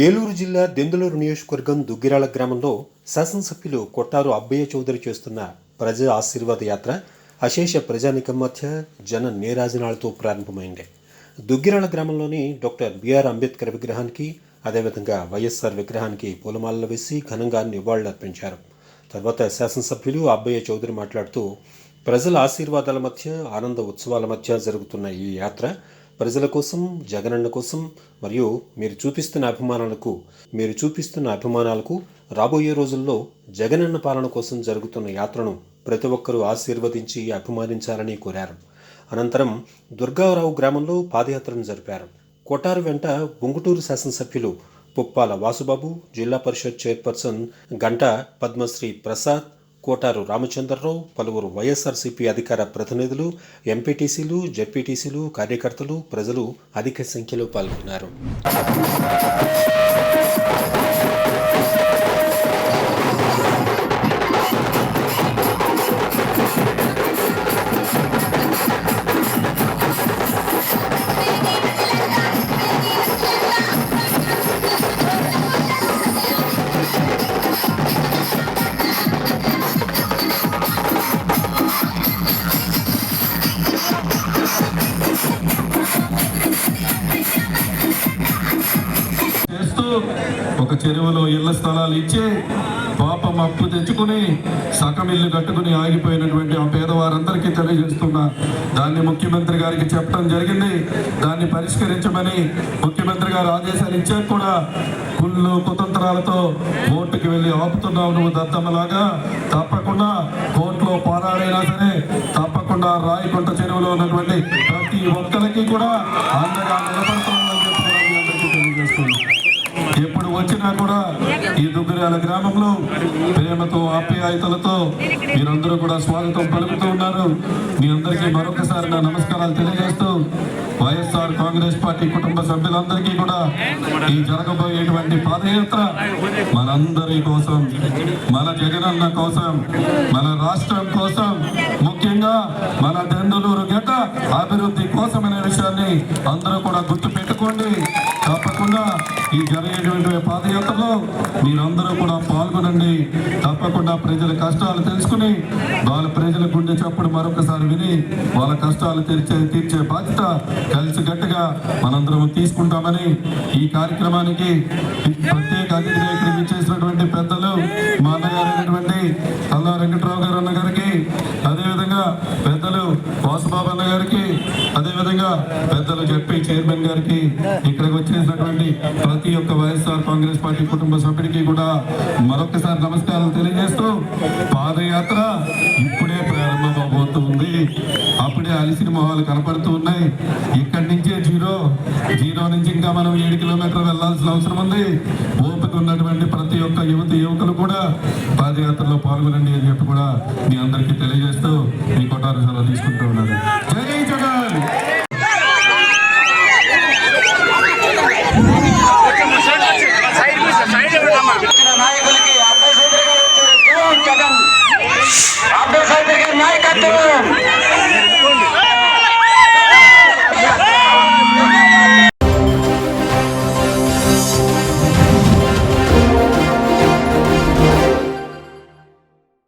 ఏలూరు జిల్లా దెందులూరు నియోజకవర్గం దుగ్గిరాల గ్రామంలో శాసనసభ్యులు కొట్టారు అబ్బయ్య చౌదరి చేస్తున్న ప్రజా ఆశీర్వాద యాత్ర అశేష ప్రజానికం మధ్య జన నీరాజనాలతో ప్రారంభమైంది. దుగ్గిరాల గ్రామంలోని డాక్టర్ బిఆర్ అంబేద్కర్ విగ్రహానికి అదేవిధంగా వైఎస్ఆర్ విగ్రహానికి పూలమాలలు వేసి ఘనంగా నివాళులర్పించారు. తర్వాత శాసనసభ్యులు అబ్బయ్య చౌదరి మాట్లాడుతూ ప్రజల ఆశీర్వాదాల మధ్య ఆనంద ఉత్సవాల మధ్య జరుగుతున్న ఈ యాత్ర ప్రజల కోసం, జగనన్న కోసం మరియు మీరు చూపిస్తున్న అభిమానాలకు రాబోయే రోజుల్లో జగనన్న పాలన కోసం జరుగుతున్న యాత్రను ప్రతి ఒక్కరూ ఆశీర్వదించి అభిమానించాలని కోరారు. అనంతరం దుర్గారావు గ్రామంలో పాదయాత్రను జరిపారు. కొట్టారు వెంట బొంగుటూరు శాసనసభ్యులు పుప్పాల వాసుబాబు, జిల్లా పరిషత్ చైర్పర్సన్ గంట పద్మశ్రీ ప్రసాద్, కోటారు రామచంద్రరావు, పలువురు వైఎస్ఆర్సీపీ అధికార ప్రతినిధులు, ఎంపీటీసీలు, జెడ్పీటీసీలు, కార్యకర్తలు, ప్రజలు అధిక సంఖ్యలో పాల్గొన్నారు. ఒక చెరువులో ఇళ్ల స్థలాలు ఇచ్చి పాపం అప్పు తెచ్చుకుని సగం ఇల్లు కట్టుకుని ఆగిపోయినటువంటి ఆ పేదవారందరికీ తెలియజేస్తున్నా. దాన్ని ముఖ్యమంత్రి గారికి చెప్పడం జరిగింది. దాన్ని పరిష్కరించమని ముఖ్యమంత్రి గారు ఆదేశాలు ఇచ్చాక కూడా కుళ్ళు కుతంత్రాలతో కోర్టుకి వెళ్ళి ఆపుతున్నావు నువ్వు దద్దమ్మలాగా. తప్పకుండా కోర్టులో పోరాడైనా సరే తప్పకుండా రాయకుంట చెరువులో ఉన్నటువంటి ప్రతి ఒక్కరికి కూడా అండగా నిలబడుతున్నామని చెప్పి తెలియజేస్తున్నాం. ఎప్పుడు వచ్చినా కూడా ఈ దుగ్గిరాల గ్రామంలో ప్రేమతో ఆప్యాయతలతో మీరందరూ కూడా స్వాగతం పలుకుతూ ఉన్నారు. మీ అందరికీ మరొకసారి నా నమస్కారాలు తెలియజేస్తూ వైఎస్ఆర్ కాంగ్రెస్ పార్టీ కుటుంబ సభ్యులందరికీ కూడా ఈ జరగబోయేటువంటి పాదయాత్ర మనందరి కోసం, మన జగనన్న కోసం, మన రాష్ట్రం కోసం, ముఖ్యంగా మన దెందులూరు గడ్డ అభివృద్ధి కోసం అనే విషయాన్ని అందరూ కూడా గుర్తు పెట్టుకోండి. తప్పకుండా ఈ జరిగేటువంటి పాదయాత్రలో మీరందరూ కూడా పాల్గొనండి. తప్పకుండా ప్రజల కష్టాలు తెలుసుకుని వాళ్ళ ప్రజల గుండె చప్పుడు మరొకసారి విని వాళ్ళ కష్టాలు తీర్చే బాధ్యత కలిసికట్టుగా మనందరం తీసుకుంటామని ఈ కార్యక్రమానికి ప్రత్యేక అతిథిగా ఇక్కడికి చేసినటువంటి పెద్దలు మా అన్నగారైనటువంటి అల్లా వెంకట్రావు గారు అన్న గారికి, అదేవిధంగా పెద్దలు వాసుబాబు అన్న గారికి, అదేవిధంగా పెద్దలు జెడ్పీ చైర్మన్ గారికి, ఇక్కడికి వచ్చేసినటువంటి ప్రతి ఒక్క వైఎస్ఆర్ కాంగ్రెస్ పార్టీ కుటుంబ సభ్యుడికి కూడా మరొకసారి నమస్కారాలు తెలియజేస్తూ పాదయాత్ర ఇప్పుడే ప్రారంభమవుతుంది. అప్పుడే అలిసిన మొహాలు కనపడుతూ ఉన్నాయి. ఇక్కడి నుంచే జీరో నుంచి ఇంకా మనం 7 కిలోమీటర్లు వెళ్లాల్సిన అవసరం ఉంది. ఓపిక ఉన్నటువంటి ప్రతి ఒక్క యువకులు కూడా పాదయాత్రలో పాల్గొనండి అని చెప్పి కూడా మీ అందరికీ తెలియజేస్తూ మీ కొట్టారు సెలవు తీసుకుంటూ ఉన్నారు. జై జగన్.